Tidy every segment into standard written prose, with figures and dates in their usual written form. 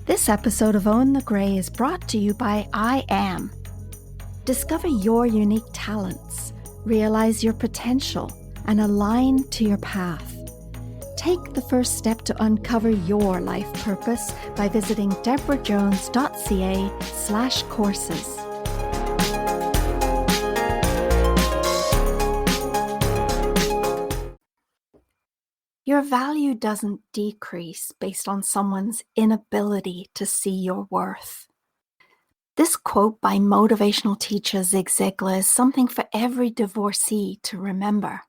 This episode of Own the Grey is brought to you by I Am. Discover your unique talents, realize your potential, and align to your path. Take the first step to uncover your life purpose by visiting debrajones.ca/courses. Your value doesn't decrease based on someone's inability to see your worth. This quote by motivational teacher Zig Ziglar is something for every divorcee to remember.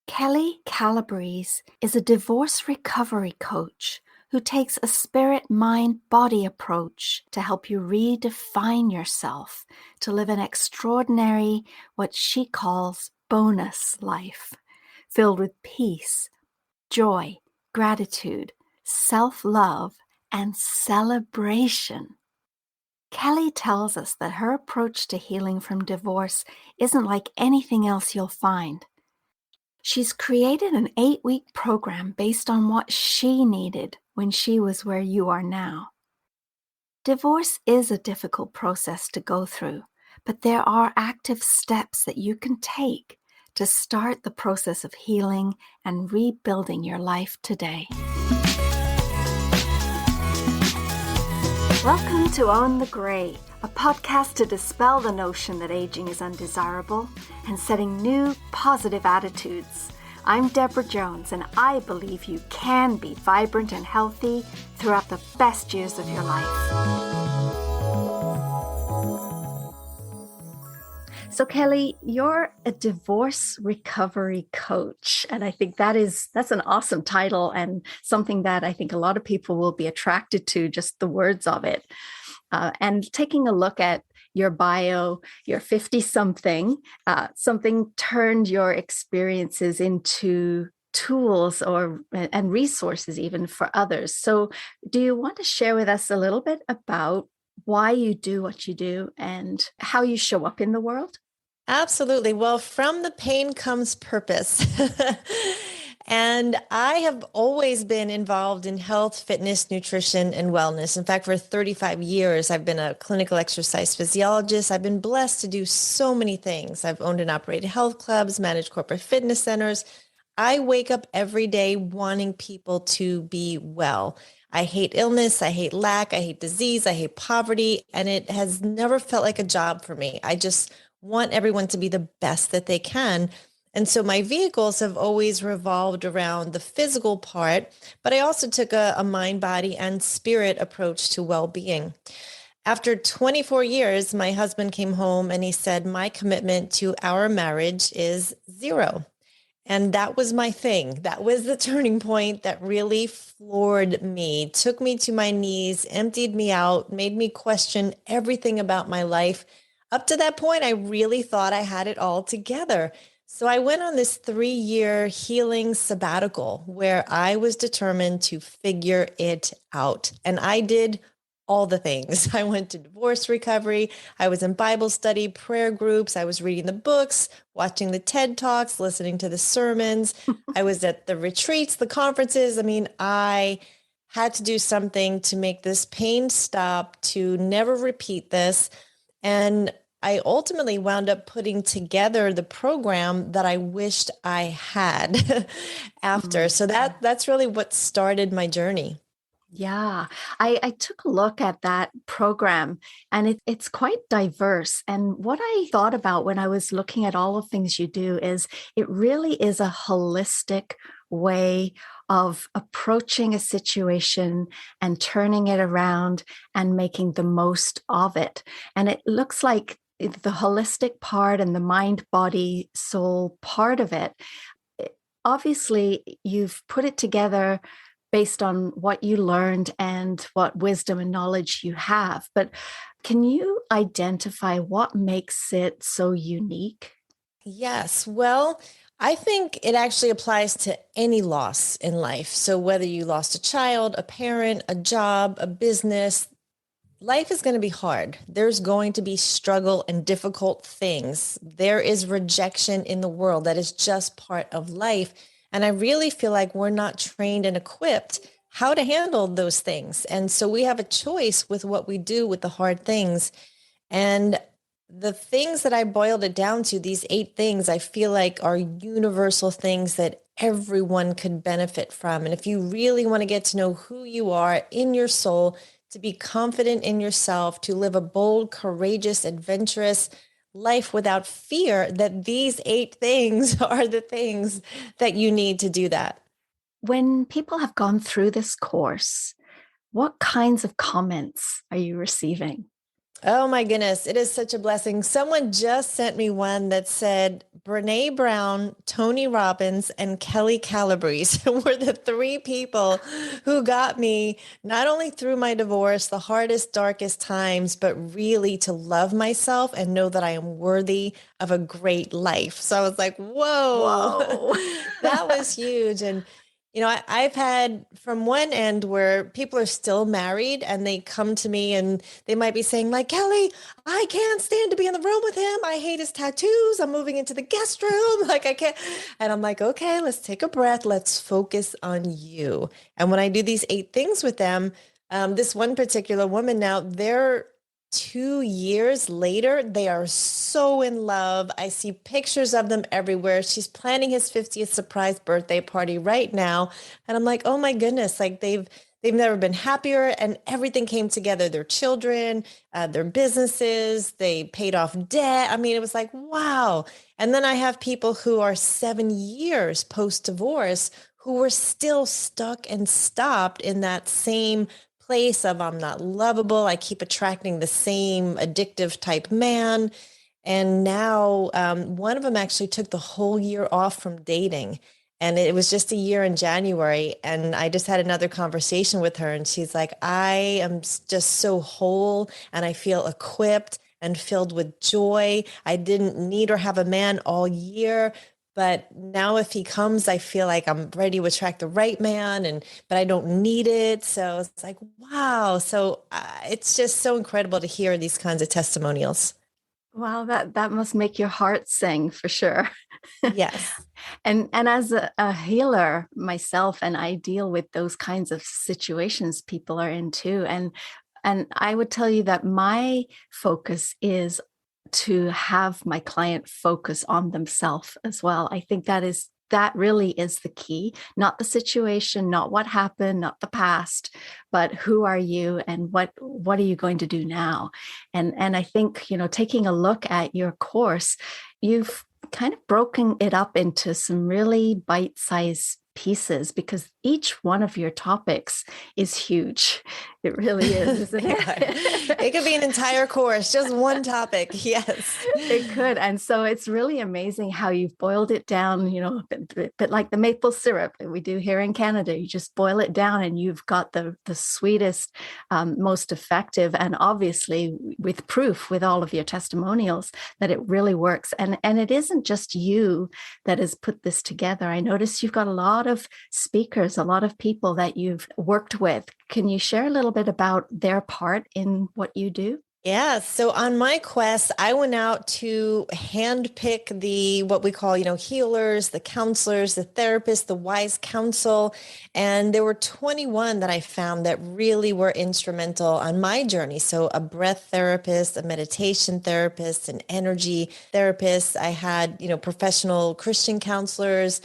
Kelli Calabrese is a divorce recovery coach who takes a spirit, mind, body approach to help you redefine yourself to live an extraordinary, what she calls bonus life, filled with peace, joy, gratitude, self-love, and celebration. Kelli tells us that her approach to healing from divorce isn't like anything else you'll find. She's created an 8-week program based on what she needed when she was where you are now. Divorce is a difficult process to go through, but there are active steps that you can take to start the process of healing and rebuilding your life today. Welcome to Own the Grey, a podcast to dispel the notion that aging is undesirable and setting new positive attitudes. I'm Deborah Jones, and I believe you can be vibrant and healthy throughout the best years of your life. So Kelli, you're a divorce recovery coach, and I think that's an awesome title and something that I think a lot of people will be attracted to, just the words of it. And taking a look at your bio, you're 50-something, something turned your experiences into tools and resources even for others. So do you want to share with us a little bit about why you do what you do and how you show up in the world? Absolutely. Well, from the pain comes purpose. And I have always been involved in health, fitness, nutrition, and wellness. In fact, for 35 years, I've been a clinical exercise physiologist. I've been blessed to do so many things. I've owned and operated health clubs, managed corporate fitness centers. I wake up every day wanting people to be well. I hate illness. I hate lack. I hate disease. I hate poverty. And it has never felt like a job for me. I just want everyone to be the best that they can. And so my vehicles have always revolved around the physical part, but I also took a mind, body, and spirit approach to well-being. After 24 years, my husband came home and he said, my commitment to our marriage is 0. And that was my thing. That was the turning point that really floored me, took me to my knees, emptied me out, made me question everything about my life. Up to that point, I really thought I had it all together. So I went on this 3-year healing sabbatical where I was determined to figure it out. And I did all the things. I went to divorce recovery. I was in Bible study, prayer groups. I was reading the books, watching the TED Talks, listening to the sermons. I was at the retreats, the conferences. I mean, I had to do something to make this pain stop, to never repeat this. And I ultimately wound up putting together the program that I wished I had after. So that's really what started my journey. Yeah, I took a look at that program and it's quite diverse. And what I thought about when I was looking at all the things you do is it really is a holistic way of approaching a situation and turning it around and making the most of it. And it looks like the holistic part and the mind, body, soul part of it, obviously you've put it together based on what you learned and what wisdom and knowledge you have. But can you identify what makes it so unique? Yes. Well, I think it actually applies to any loss in life. So whether you lost a child, a parent, a job, a business, life is going to be hard. There's going to be struggle and difficult things. There is rejection in the world. That is just part of life. And I really feel like we're not trained and equipped how to handle those things. And so we have a choice with what we do with the hard things. And the things that I boiled it down to, these 8 things, I feel like are universal things that everyone could benefit from. And if you really want to get to know who you are in your soul, to be confident in yourself, to live a bold, courageous, adventurous life without fear, that these 8 things are the things that you need to do that. When people have gone through this course, what kinds of comments are you receiving? Oh my goodness, it is such a blessing. Someone just sent me one that said Brene Brown, Tony Robbins, and Kelli Calabrese were the 3 people who got me not only through my divorce, the hardest, darkest times, but really to love myself and know that I am worthy of a great life. So I was like, whoa, Whoa. that was huge. And I've had from one end where people are still married and they come to me and they might be saying like, Kelli, I can't stand to be in the room with him. I hate his tattoos. I'm moving into the guest room. Like I can't. And I'm like, okay, let's take a breath. Let's focus on you. And when I do these 8 things with them, this one particular woman now, they're 2 years later, they are so in love. I see pictures of them everywhere. She's planning his 50th surprise birthday party right now. And I'm like, oh my goodness, like they've never been happier and everything came together. Their children, their businesses, they paid off debt. I mean, it was like, wow. And then I have people who are 7 years post-divorce who were still stuck and stopped in that same place of I'm not lovable. I keep attracting the same addictive type man. And now one of them actually took the whole year off from dating. And it was just a year in January. And I just had another conversation with her. And she's like, I am just so whole and I feel equipped and filled with joy. I didn't need or have a man all year. But now if he comes, I feel like I'm ready to attract the right man but I don't need it. So it's like, wow. So it's just so incredible to hear these kinds of testimonials. Wow, that must make your heart sing for sure. Yes. And as a healer myself, and I deal with those kinds of situations people are in too. And I would tell you that my focus is to have my client focus on themselves as well. I think that really is the key, not the situation, not what happened, not the past, but who are you and what are you going to do now? And I think, taking a look at your course, you've kind of broken it up into some really bite-sized pieces because each one of your topics is huge. It really is, isn't it? Yeah. It could be an entire course, just one topic. Yes. It could. And so it's really amazing how you've boiled it down, a bit like the maple syrup that we do here in Canada. You just boil it down and you've got the sweetest, most effective, and obviously with proof with all of your testimonials that it really works. And it isn't just you that has put this together. I notice you've got a lot of speakers, a lot of people that you've worked with. Can you share a little bit about their part in what you do? Yeah. So on my quest, I went out to handpick what we call, healers, the counselors, the therapists, the wise counsel. And there were 21 that I found that really were instrumental on my journey. So a breath therapist, a meditation therapist, an energy therapist. I had, professional Christian counselors,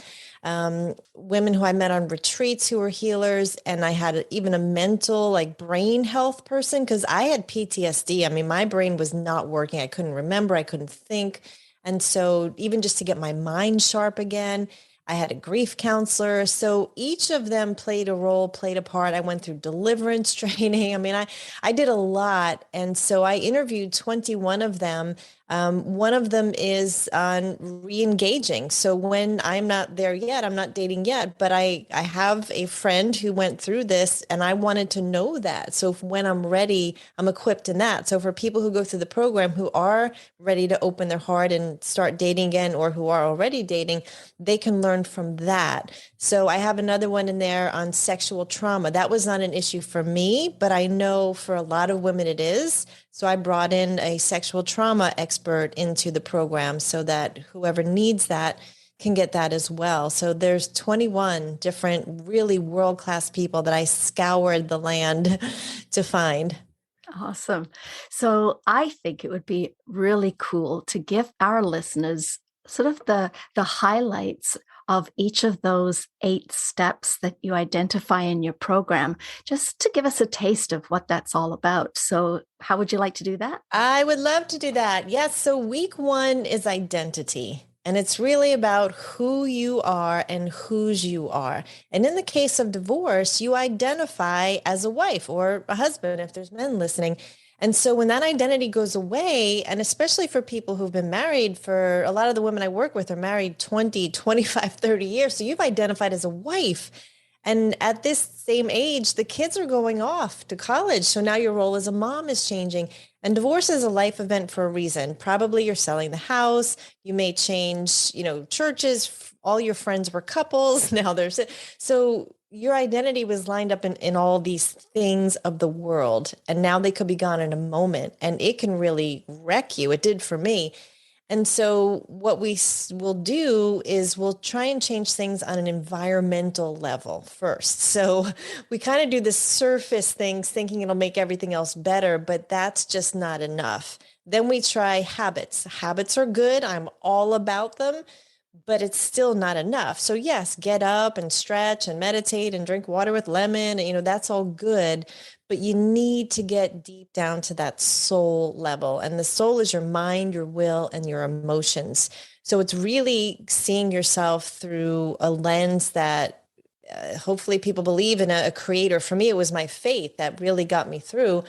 women who I met on retreats who were healers. And I had even a mental, like brain health person because I had PTSD. I mean, my brain was not working. I couldn't remember. I couldn't think. And so even just to get my mind sharp again, I had a grief counselor. So each of them played a role, played a part. I went through deliverance training. I mean, I did a lot. And so I interviewed 21 of them. One of them is on re-engaging. So when I'm not there yet, I'm not dating yet, but I have a friend who went through this and I wanted to know that. So when I'm ready, I'm equipped in that. So for people who go through the program who are ready to open their heart and start dating again, or who are already dating, they can learn from that. So I have another one in there on sexual trauma. That was not an issue for me, but I know for a lot of women it is. So I brought in a sexual trauma expert into the program so that whoever needs that can get that as well. So there's 21 different really world-class people that I scoured the land to find. Awesome. So I think it would be really cool to give our listeners sort of the highlights of each of those 8 steps that you identify in your program, just to give us a taste of what that's all about. So how would you like to do that? I would love to do that. Yes. So week one is identity. And it's really about who you are and whose you are. And in the case of divorce, you identify as a wife or a husband, if there's men listening. And so when that identity goes away, and especially for people who've been married, for a lot of the women I work with are married 20, 25, 30 years. So you've identified as a wife. And at this same age, the kids are going off to college. So now your role as a mom is changing. And divorce is a life event for a reason. Probably you're selling the house. You may change, churches. All your friends were couples. Now there's so your identity was lined up in all these things of the world. And now they could be gone in a moment. And it can really wreck you. It did for me. And so what we will do is we'll try and change things on an environmental level first. So we kind of do the surface things thinking it'll make everything else better, but that's just not enough. Then we try habits. Habits are good. I'm all about them, but it's still not enough. So yes, get up and stretch and meditate and drink water with lemon. That's all good, but you need to get deep down to that soul level. And the soul is your mind, your will, and your emotions. So it's really seeing yourself through a lens that hopefully people believe in a creator. For me, it was my faith that really got me through.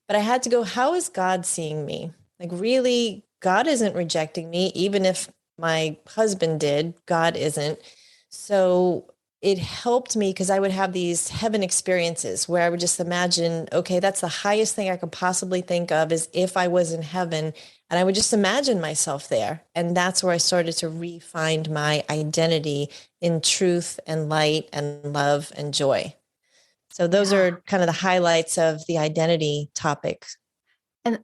But I had to go, how is God seeing me? Like, really, God isn't rejecting me, even if my husband did. God isn't. So it helped me because I would have these heaven experiences where I would just imagine, okay, that's the highest thing I could possibly think of is if I was in heaven. And I would just imagine myself there. And that's where I started to re-find my identity in truth and light and love and joy. So those Yeah. are kind of the highlights of the identity topic.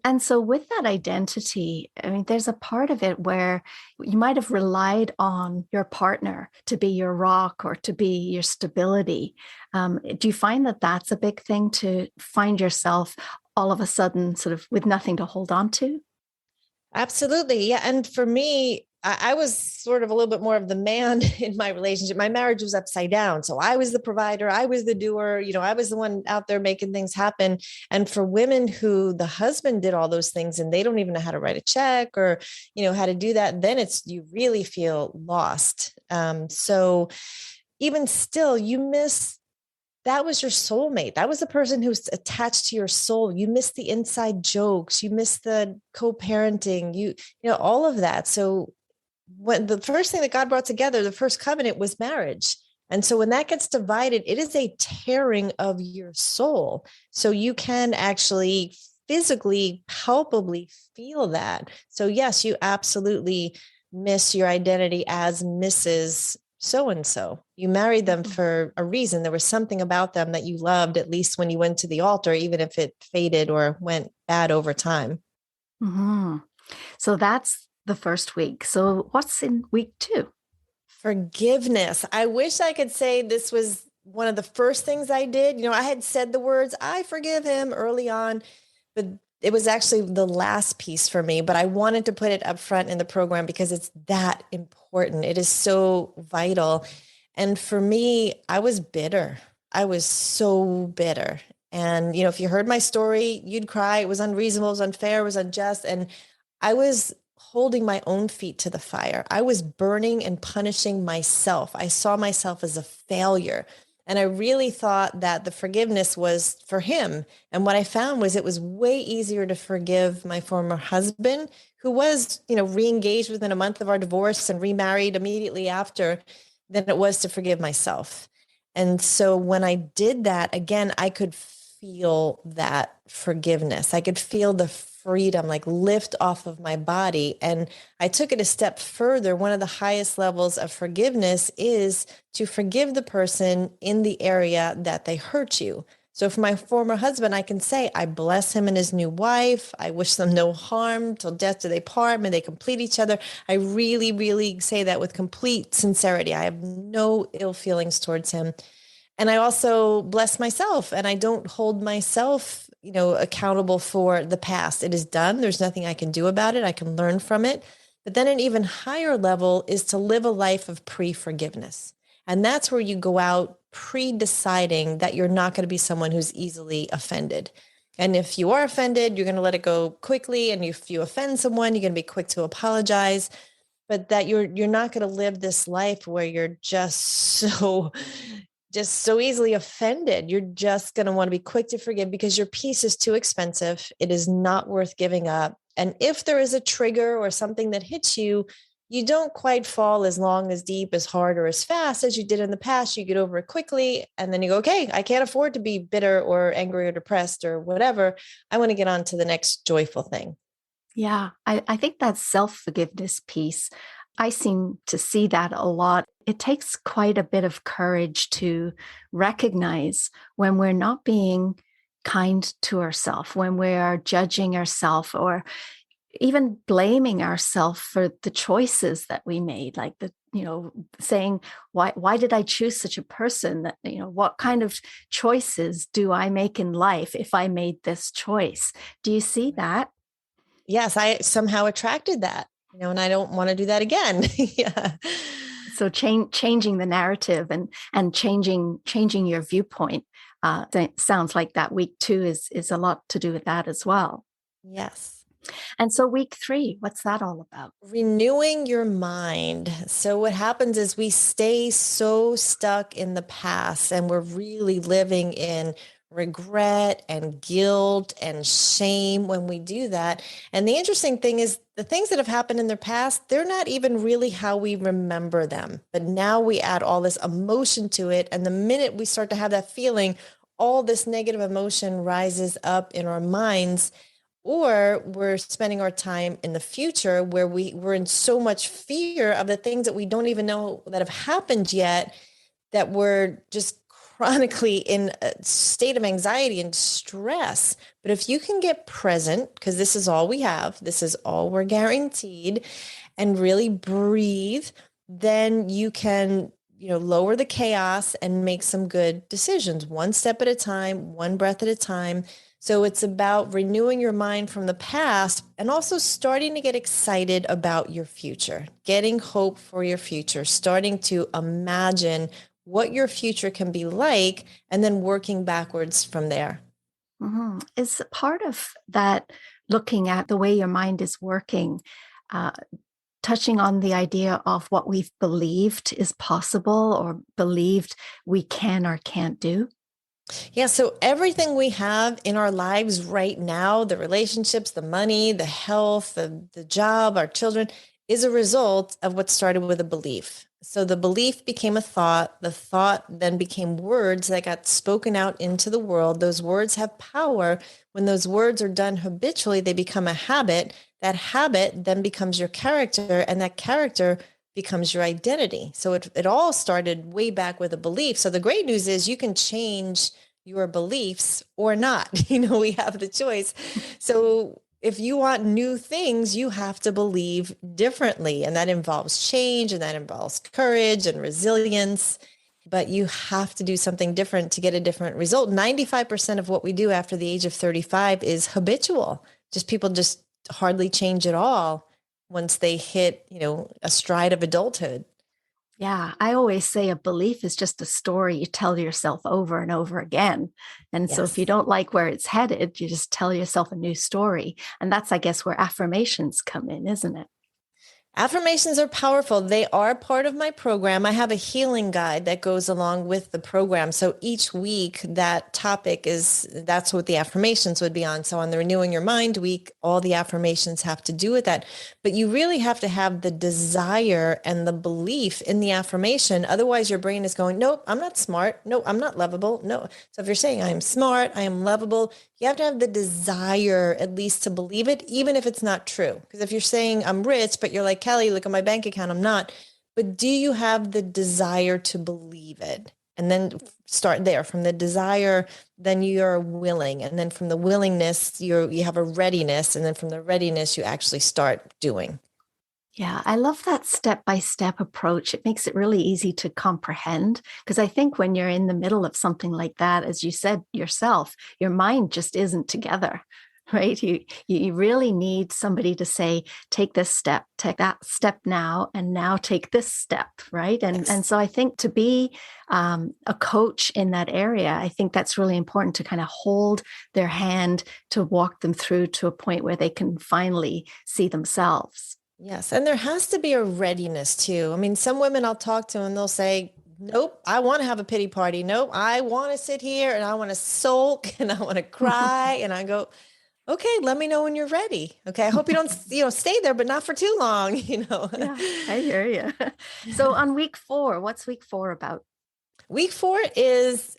And so with that identity, I mean, there's a part of it where you might have relied on your partner to be your rock or to be your stability. Do you find that that's a big thing to find yourself all of a sudden sort of with nothing to hold on to? Absolutely. Yeah. And for me, I was sort of a little bit more of the man in my relationship. My marriage was upside down. So I was the provider, I was the doer, I was the one out there making things happen. And for women who the husband did all those things and they don't even know how to write a check or, how to do that, then you really feel lost. So even still, you miss that was your soulmate. That was the person who's attached to your soul. You miss the inside jokes. You miss the co-parenting. All of that. So when the first thing that God brought together, the first covenant was marriage. And so when that gets divided, it is a tearing of your soul. So you can actually physically, palpably feel that. So yes, you absolutely miss your identity as Mrs. So-and-so. You married them for a reason. There was something about them that you loved, at least when you went to the altar, even if it faded or went bad over time. Mm-hmm. So that's the first week. So what's in week 2? Forgiveness. I wish I could say this was one of the first things I did. I had said the words, I forgive him early on, but it was actually the last piece for me. But I wanted to put it up front in the program because it's that important. It is so vital. And for me, I was bitter. I was so bitter. And, if you heard my story, you'd cry. It was unreasonable, it was unfair, it was unjust. And I was holding my own feet to the fire. I was burning and punishing myself. I saw myself as a failure. And I really thought that the forgiveness was for him. And what I found was it was way easier to forgive my former husband, who was, re-engaged within a month of our divorce and remarried immediately after, than it was to forgive myself. And so when I did that, again, I could feel that forgiveness. I could feel the freedom like lift off of my body. And I took it a step further. One of the highest levels of forgiveness is to forgive the person in the area that they hurt you. So for my former husband, I can say, I bless him and his new wife. I wish them no harm till death do they part. May they complete each other. I really, really say that with complete sincerity. I have no ill feelings towards him. And I also bless myself, and I don't hold myself, accountable for the past. It is done. There's nothing I can do about it. I can learn from it. But then an even higher level is to live a life of pre-forgiveness. And that's where you go out pre-deciding that you're not going to be someone who's easily offended. And if you are offended, you're going to let it go quickly. And if you offend someone, you're going to be quick to apologize, but that you're not going to live this life where you're just so easily offended. You're just going to want to be quick to forgive because your peace is too expensive. It is not worth giving up. And if there is a trigger or something that hits you, you don't quite fall as long, as deep, as hard, or as fast as you did in the past. You get over it quickly. And then you go, okay, I can't afford to be bitter or angry or depressed or whatever. I want to get on to the next joyful thing. Yeah, I think that self-forgiveness piece, I seem to see that a lot. It takes quite a bit of courage to recognize when we're not being kind to ourselves, when we are judging ourselves or even blaming ourselves for the choices that we made, like saying, why did I choose such a person? That, what kind of choices do I make in life if I made this choice? Do you see that? Yes, I somehow attracted that, and I don't want to do that again. Yeah. So changing the narrative and changing your viewpoint sounds like that week 2 is a lot to do with that as well. Yes. And so week 3, what's that all about? Renewing your mind. So what happens is we stay so stuck in the past, and we're really living in regret and guilt and shame when we do that. And the interesting thing is the things that have happened in the past, they're not even really how we remember them. But now we add all this emotion to it. And the minute we start to have that feeling, all this negative emotion rises up in our minds, or we're spending our time in the future where we're in so much fear of the things that we don't even know that have happened yet, that we're just chronically in a state of anxiety and stress. But if you can get present, because this is all we have, this is all we're guaranteed, and really breathe, then you can lower the chaos and make some good decisions, one step at a time, one breath at a time. So it's about renewing your mind from the past and also starting to get excited about your future, getting hope for your future, starting to imagine what your future can be like, and then working backwards from there. Mm-hmm. Is part of that looking at the way your mind is working, uh, touching on the idea of what we've believed is possible or believed we can or can't do? Yeah, so everything we have in our lives right now, the relationships, the money, the health, the job, our children, is a result of what started with a belief. So the belief became a thought. The thought then became words that got spoken out into the world. Those words have power. When those words are done habitually, they become a habit. That habit then becomes your character, and that character becomes your identity. So it all started way back with a belief. So the great news is you can change your beliefs or not. We have the choice. So if you want new things, you have to believe differently. And that involves change, and that involves courage and resilience. But you have to do something different to get a different result. 95% of what we do after the age of 35 is habitual. Just people just hardly change at all once they hit, a stride of adulthood. Yeah, I always say a belief is just a story you tell yourself over and over again. And so if you Yes. don't like where it's headed, you just tell yourself a new story. And that's, I guess, where affirmations come in, isn't it? Affirmations are powerful. They are part of my program. I have a healing guide that goes along with the program. So each week, that's what the affirmations would be on. So on the Renewing Your Mind week, all the affirmations have to do with that. But you really have to have the desire and the belief in the affirmation. Otherwise, your brain is going, nope, I'm not smart. No, I'm not lovable. No. So if you're saying I am smart, I am lovable, you have to have the desire at least to believe it, even if it's not true. Because if you're saying I'm rich, but you're like, Kelli, look at my bank account, I'm not. But do you have the desire to believe it? And then start there from the desire, then you're willing. And then from the willingness, you have a readiness. And then from the readiness, you actually start doing. Yeah, I love that step by step approach. It makes it really easy to comprehend because I think when you're in the middle of something like that, as you said yourself, your mind just isn't together, right? You really need somebody to say, take this step, take that step now, and now take this step, right? And Yes. so I think to be a coach in that area, I think that's really important to kind of hold their hand to walk them through to a point where they can finally see themselves. Yes. And there has to be a readiness too. I mean, some women I'll talk to and they'll say, nope, I want to have a pity party. Nope, I want to sit here and I want to sulk and I want to cry. And I go, okay, let me know when you're ready. Okay. I hope you don't, stay there, but not for too long, Yeah, I hear you. So on week 4, what's week 4 about? Week 4 is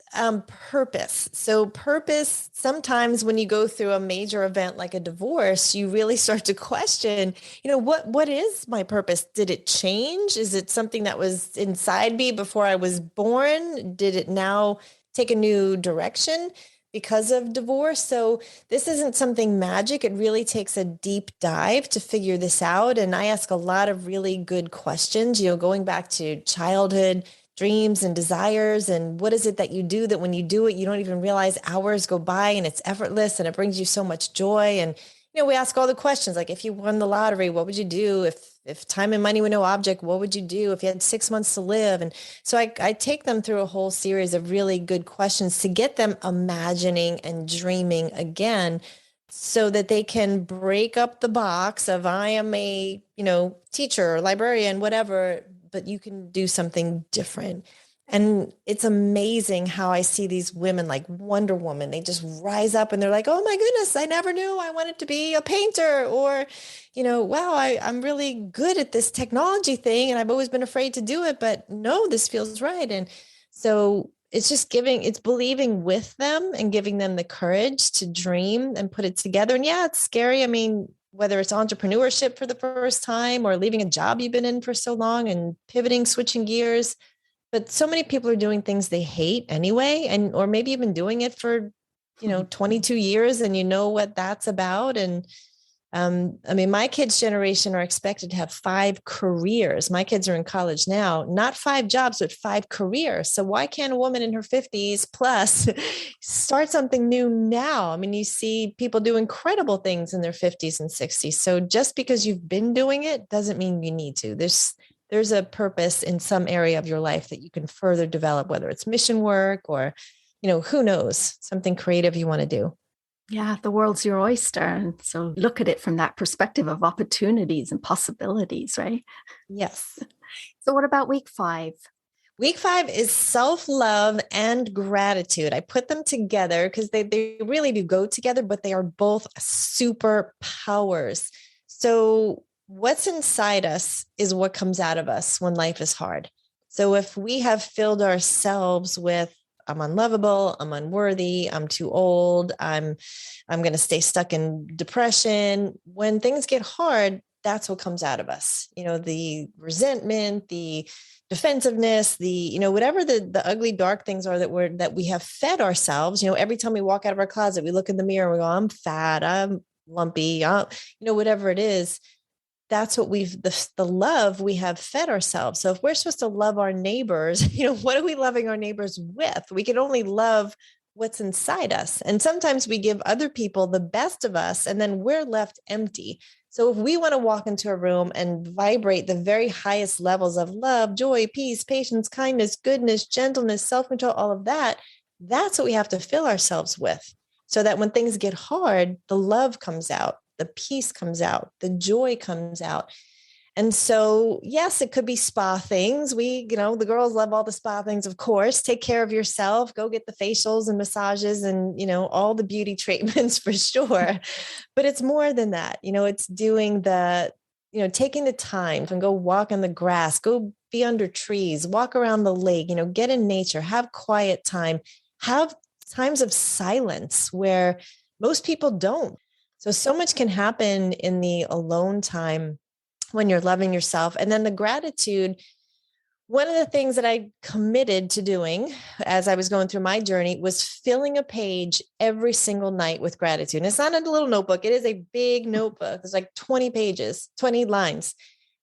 purpose. So purpose, sometimes when you go through a major event like a divorce, you really start to question, what is my purpose? Did it change? Is it something that was inside me before I was born? Did it now take a new direction because of divorce? So this isn't something magic. It really takes a deep dive to figure this out. And I ask a lot of really good questions, going back to childhood dreams and desires, and what is it that you do that when you do it you don't even realize hours go by and it's effortless and it brings you so much joy. And we ask all the questions like, if you won the lottery, what would you do? If time and money were no object, what would you do? If you had 6 months to live? And so I take them through a whole series of really good questions to get them imagining and dreaming again, so that they can break up the box of, I am a teacher, librarian, whatever, but you can do something different. And it's amazing how I see these women like Wonder Woman. They just rise up and they're like, oh my goodness, I never knew I wanted to be a painter. Or, wow, I'm really good at this technology thing and I've always been afraid to do it, but no, this feels right. And so it's just it's believing with them and giving them the courage to dream and put it together. And yeah, it's scary. I mean, whether it's entrepreneurship for the first time or leaving a job you've been in for so long and pivoting, switching gears. But so many people are doing things they hate anyway, or maybe even doing it for, 22 years and you know what that's about. And I mean, my kids' generation are expected to have 5 careers. My kids are in college now, not 5 jobs, but 5 careers. So why can't a woman in her 50s plus start something new now? I mean, you see people do incredible things in their 50s and 60s. So just because you've been doing it doesn't mean you need to. There's a purpose in some area of your life that you can further develop, whether it's mission work or, who knows, something creative you want to do. Yeah, the world's your oyster. And so look at it from that perspective of opportunities and possibilities, right? Yes. So what about week 5? Week 5 is self-love and gratitude. I put them together because they really do go together, but they are both superpowers. So what's inside us is what comes out of us when life is hard. So if we have filled ourselves with, I'm unlovable, I'm unworthy, I'm too old, I'm going to stay stuck in depression. When things get hard, that's what comes out of us. The resentment, the defensiveness, the, whatever the ugly, dark things are that we have fed ourselves. Every time we walk out of our closet, we look in the mirror and we go, I'm fat, I'm lumpy, whatever it is. That's what the love we have fed ourselves. So if we're supposed to love our neighbors, what are we loving our neighbors with? We can only love what's inside us. And sometimes we give other people the best of us and then we're left empty. So if we want to walk into a room and vibrate the very highest levels of love, joy, peace, patience, kindness, goodness, gentleness, self-control, all of that, that's what we have to fill ourselves with. So that when things get hard, the love comes out, the peace comes out, the joy comes out. And so, yes, it could be spa things. The girls love all the spa things, of course. Take care of yourself, go get the facials and massages and, all the beauty treatments for sure. But it's more than that. It's doing taking the time to go walk on the grass, go be under trees, walk around the lake, get in nature, have quiet time, have times of silence where most people don't. So much can happen in the alone time when you're loving yourself. And then the gratitude, One of the things that I committed to doing as I was going through my journey was filling a page every single night with gratitude. And it's not a little notebook, it is a big notebook. It's like 20 pages, 20 lines.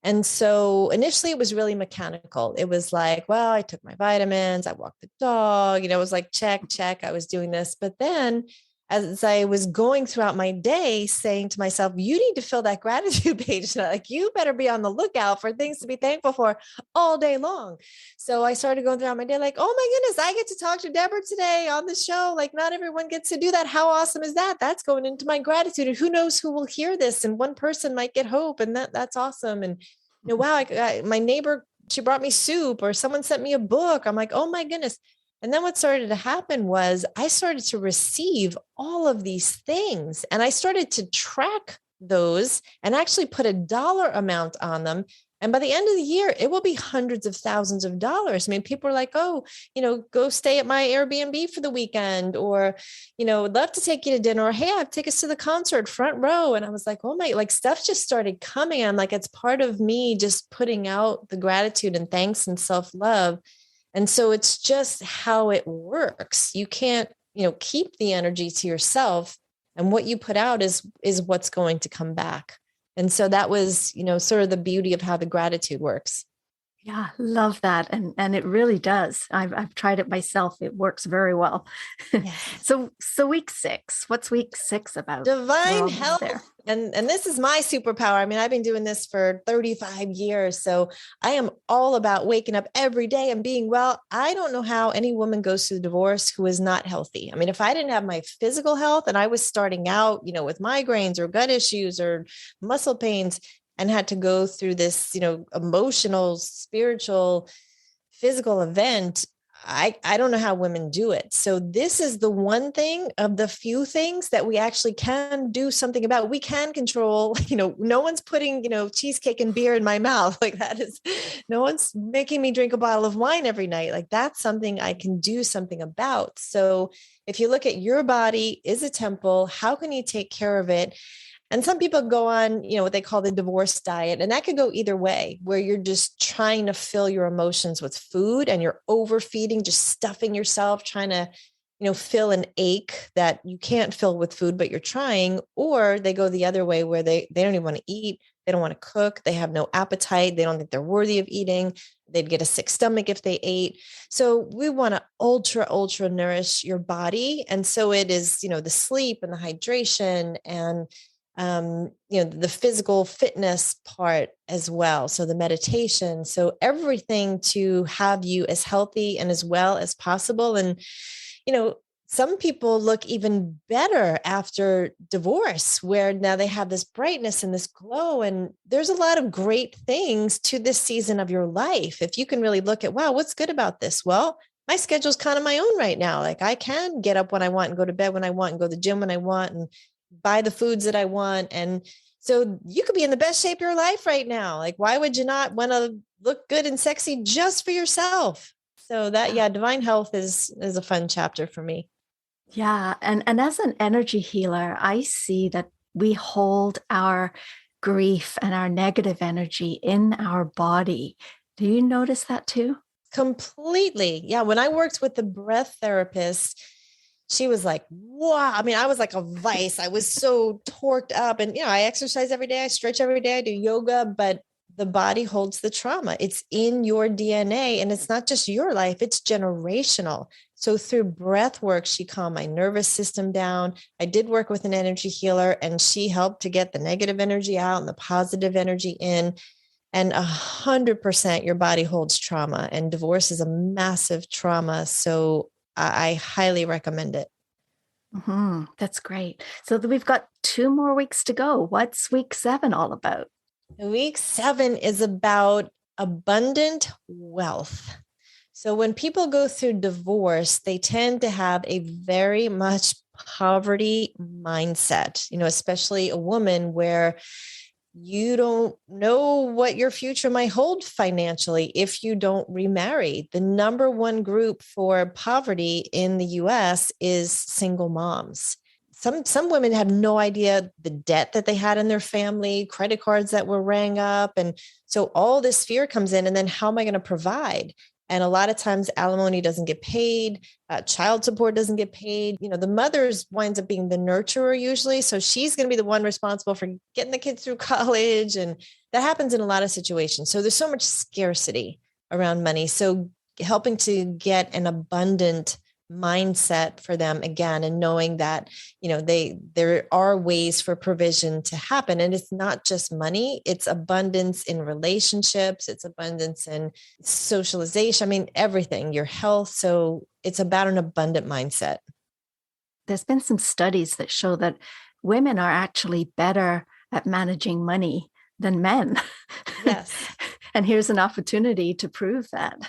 And so initially it was really mechanical. It was like, well, I took my vitamins, I walked the dog, it was like, check, check, I was doing this. But then as I was going throughout my day saying to myself, you need to fill that gratitude page. Like, you better be on the lookout for things to be thankful for all day long. So I started going throughout my day like, oh my goodness, I get to talk to Deborah today on the show. Like, not everyone gets to do that. How awesome is that? That's going into my gratitude. And who knows who will hear this? And one person might get hope. And that's awesome. And wow, my neighbor, she brought me soup, or someone sent me a book. I'm like, oh my goodness. And then what started to happen was I started to receive all of these things, and I started to track those and actually put a dollar amount on them. And by the end of the year, it will be hundreds of thousands of dollars. I mean, people are like, oh, go stay at my Airbnb for the weekend, or, would love to take you to dinner, or, hey, I have tickets to the concert, front row. And I was like, oh my, like, stuff just started coming. I'm like, it's part of me just putting out the gratitude and thanks and self-love. And so it's just how it works. You can't, keep the energy to yourself, and what you put out is what's going to come back. And so that was, sort of the beauty of how the gratitude works. Yeah, love that. And it really does. I've tried it myself. It works very well. Yes. So week 6, what's week 6 about? Divine health. And this is my superpower. I mean, I've been doing this for 35 years. So I am all about waking up every day and being well. I don't know how any woman goes through divorce who is not healthy. I mean, if I didn't have my physical health and I was starting out, with migraines or gut issues or muscle pains, and had to go through this, emotional, spiritual, physical event, I don't know how women do it. So this is the one thing of the few things that we actually can do something about. We can control, no one's putting, cheesecake and beer in my mouth. Like, that is, no one's making me drink a bottle of wine every night. Like, that's something I can do something about. So if you look at your body is a temple, how can you take care of it? And some people go on, what they call the divorce diet. And that could go either way, where you're just trying to fill your emotions with food and you're overfeeding, just stuffing yourself, trying to, fill an ache that you can't fill with food, but you're trying. Or they go the other way, where they don't even want to eat. They don't want to cook. They have no appetite. They don't think they're worthy of eating. They'd get a sick stomach if they ate. So we want to ultra nourish your body. And so it is, the sleep and the hydration and the physical fitness part as well. So the meditation, so everything to have you as healthy and as well as possible. And, some people look even better after divorce, where now they have this brightness and this glow. And there's a lot of great things to this season of your life. If you can really look at, wow, what's good about this? Well, my schedule's kind of my own right now. Like, I can get up when I want and go to bed when I want and go to the gym when I want and buy the foods that I want. And so you could be in the best shape of your life right now. Like, why would you not want to look good and sexy just for yourself? So that, divine health is a fun chapter for me. Yeah. And as an energy healer, I see that we hold our grief and our negative energy in our body. Do you notice that too? Completely. Yeah. When I worked with the breath therapist, she was like, wow. I mean, I was like a vice. I was so torqued up, and, I exercise every day. I stretch every day. I do yoga, but the body holds the trauma. It's in your DNA, and it's not just your life, it's generational. So through breath work, she calmed my nervous system down. I did work with an energy healer, and she helped to get the negative energy out and the positive energy in. And 100% your body holds trauma, and divorce is a massive trauma. So I highly recommend it. Mm-hmm. That's great. So we've got 2 more weeks to go. What's week 7 all about? Week 7 is about abundant wealth. So when people go through divorce, they tend to have a very much poverty mindset, especially a woman, where you don't know what your future might hold financially if you don't remarry. The number one group for poverty in the US is single moms. some women have no idea the debt that they had in their family, credit cards that were rang up. And so all this fear comes in, and then how am I going to provide? And a lot of times alimony doesn't get paid, child support doesn't get paid. The mother's winds up being the nurturer usually. So she's going to be the one responsible for getting the kids through college. And that happens in a lot of situations. So there's so much scarcity around money. So helping to get an abundant mindset for them again, and knowing that there are ways for provision to happen, and it's not just money, it's abundance in relationships, it's abundance in socialization, I mean everything, your health. So it's about an abundant mindset. There's been some studies that show that women are actually better at managing money than men. Yes. And here's an opportunity to prove that.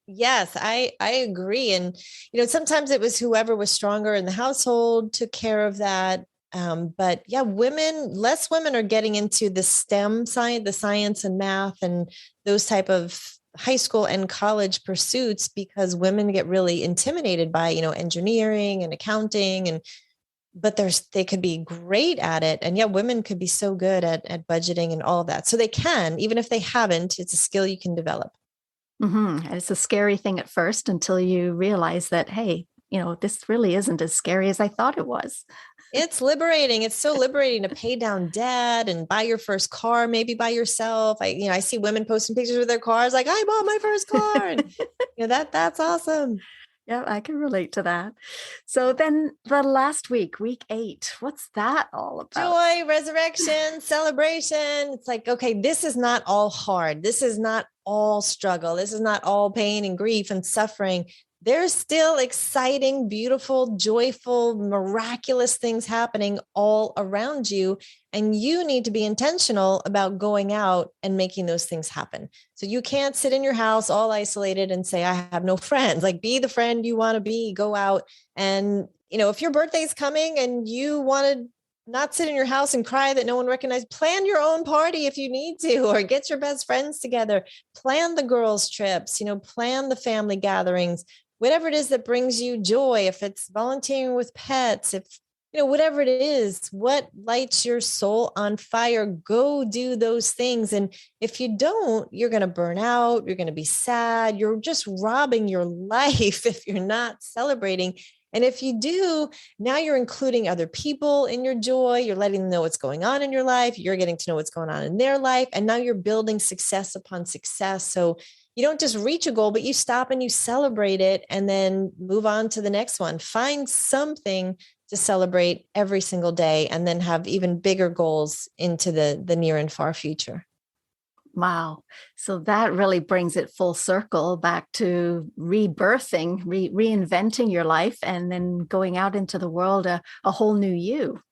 Yes, I agree. And, sometimes it was whoever was stronger in the household took care of that. But yeah, less women are getting into the STEM side, the science and math and those type of high school and college pursuits, because women get really intimidated by, engineering and accounting, but they could be great at it. And yeah, women could be so good at budgeting and all of that. So they can, even if they haven't, it's a skill you can develop. Mm-hmm. It's a scary thing at first until you realize that, hey, this really isn't as scary as I thought it was. It's liberating. It's so liberating to pay down debt and buy your first car, maybe by yourself. I see women posting pictures with their cars, like I bought my first car. And that's awesome. Yeah, I can relate to that. So then the last week 8, what's that all about? Joy, resurrection, celebration. It's like, okay, this is not all hard. This is not all struggle. This is not all pain and grief and suffering. There's still exciting, beautiful, joyful, miraculous things happening all around you. And you need to be intentional about going out and making those things happen. So you can't sit in your house all isolated and say, I have no friends. Like, be the friend you want to be, go out. And, if your birthday's coming and you want to not sit in your house and cry that no one recognized, plan your own party if you need to, or get your best friends together, plan the girls' trips, plan the family gatherings, whatever it is that brings you joy. If it's volunteering with pets, if, whatever it is, what lights your soul on fire, go do those things. And if you don't, you're going to burn out. You're going to be sad. You're just robbing your life if you're not celebrating. And if you do, now you're including other people in your joy. You're letting them know what's going on in your life. You're getting to know what's going on in their life. And now you're building success upon success. So you don't just reach a goal, but you stop and you celebrate it and then move on to the next one. Find something to celebrate every single day, and then have even bigger goals into the near and far future. Wow. So that really brings it full circle back to rebirthing, reinventing your life, and then going out into the world, a whole new you.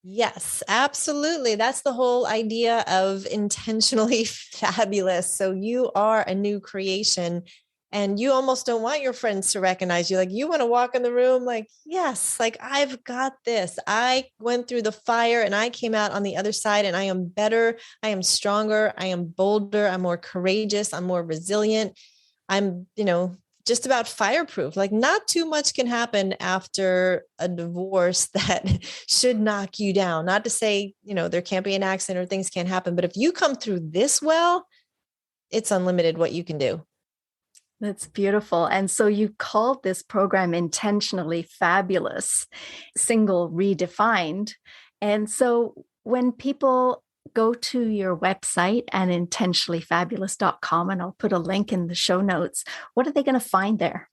Yes, absolutely. That's the whole idea of intentionally fabulous. So you are a new creation, and you almost don't want your friends to recognize you. Like, you want to walk in the room like, yes, like I've got this. I went through the fire and I came out on the other side, and I am better. I am stronger. I am bolder. I'm more courageous. I'm more resilient. I'm, just about fireproof. Like, not too much can happen after a divorce that should knock you down. Not to say, there can't be an accident or things can't happen, but if you come through this well, it's unlimited what you can do. That's beautiful. And so you called this program Intentionally Fabulous, single redefined. And so when people go to your website and intentionallyfabulous.com, and I'll put a link in the show notes, what are they going to find there?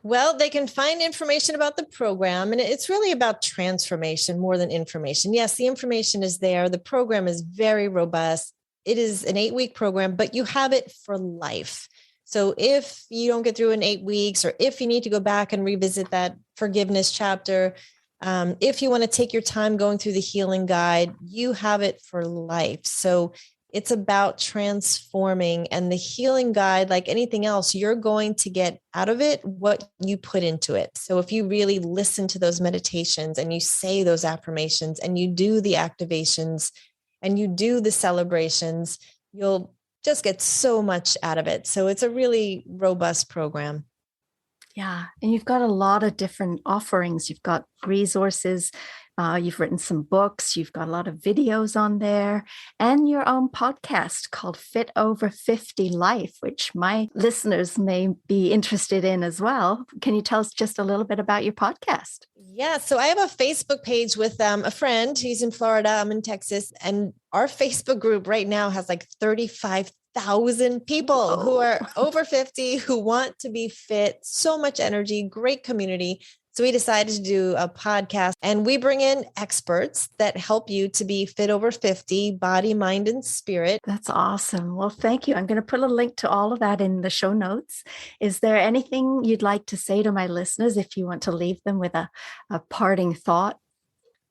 Well, they can find information about the program, and it's really about transformation more than information. Yes, the information is there. The program is very robust. It is an 8-week program, but you have it for life. So if you don't get through in 8 weeks, or if you need to go back and revisit that forgiveness chapter, if you want to take your time going through the healing guide, you have it for life. So it's about transforming, and the healing guide, like anything else, you're going to get out of it what you put into it. So if you really listen to those meditations and you say those affirmations and you do the activations and you do the celebrations, you'll just get so much out of it. So it's a really robust program. Yeah. And you've got a lot of different offerings. You've got resources. You've written some books. You've got a lot of videos on there and your own podcast called Fit Over 50 Life, which my listeners may be interested in as well. Can you tell us just a little bit about your podcast? Yeah, so I have a Facebook page with a friend. He's in Florida, I'm in Texas, and our Facebook group right now has like 35,000 people who are over 50 who want to be fit, so much energy, great community. So we decided to do a podcast and we bring in experts that help you to be fit over 50, body, mind, and spirit. That's awesome. Well, thank you. I'm going to put a link to all of that in the show notes. Is there anything you'd like to say to my listeners if you want to leave them with a parting thought?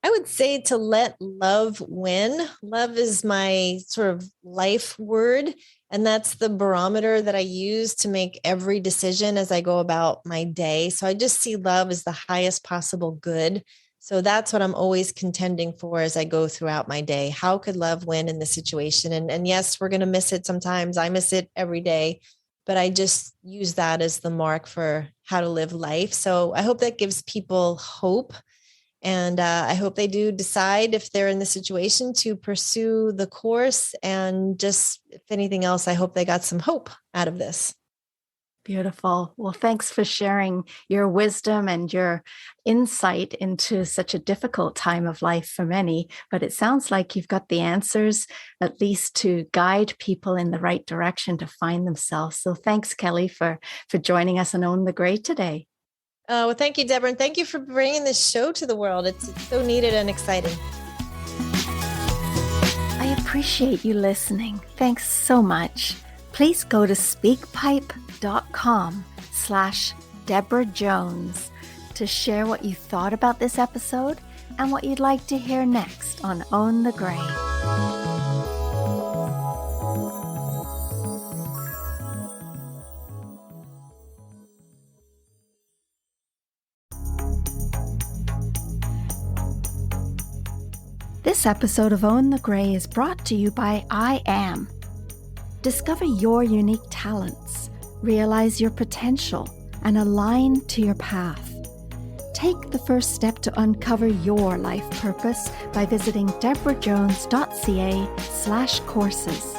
I would say to let love win. Love is my sort of life word. And that's the barometer that I use to make every decision as I go about my day. So I just see love as the highest possible good. So that's what I'm always contending for as I go throughout my day. How could love win in this situation? And yes, we're going to miss it sometimes. I miss it every day, but I just use that as the mark for how to live life. So I hope that gives people hope. And I hope they do decide if they're in the situation to pursue the course. And just, if anything else, I hope they got some hope out of this. Beautiful. Well, thanks for sharing your wisdom and your insight into such a difficult time of life for many. But it sounds like you've got the answers, at least to guide people in the right direction to find themselves. So thanks, Kelli, for joining us on Own the Gray today. Well, thank you, Deborah. And thank you for bringing this show to the world. It's so needed and exciting. I appreciate you listening. Thanks so much. Please go to speakpipe.com/Deborah Jones to share what you thought about this episode and what you'd like to hear next on Own the Gray. This episode of Own the Gray is brought to you by I Am. Discover your unique talents, realize your potential, and align to your path. Take the first step to uncover your life purpose by visiting debrajones.ca/courses.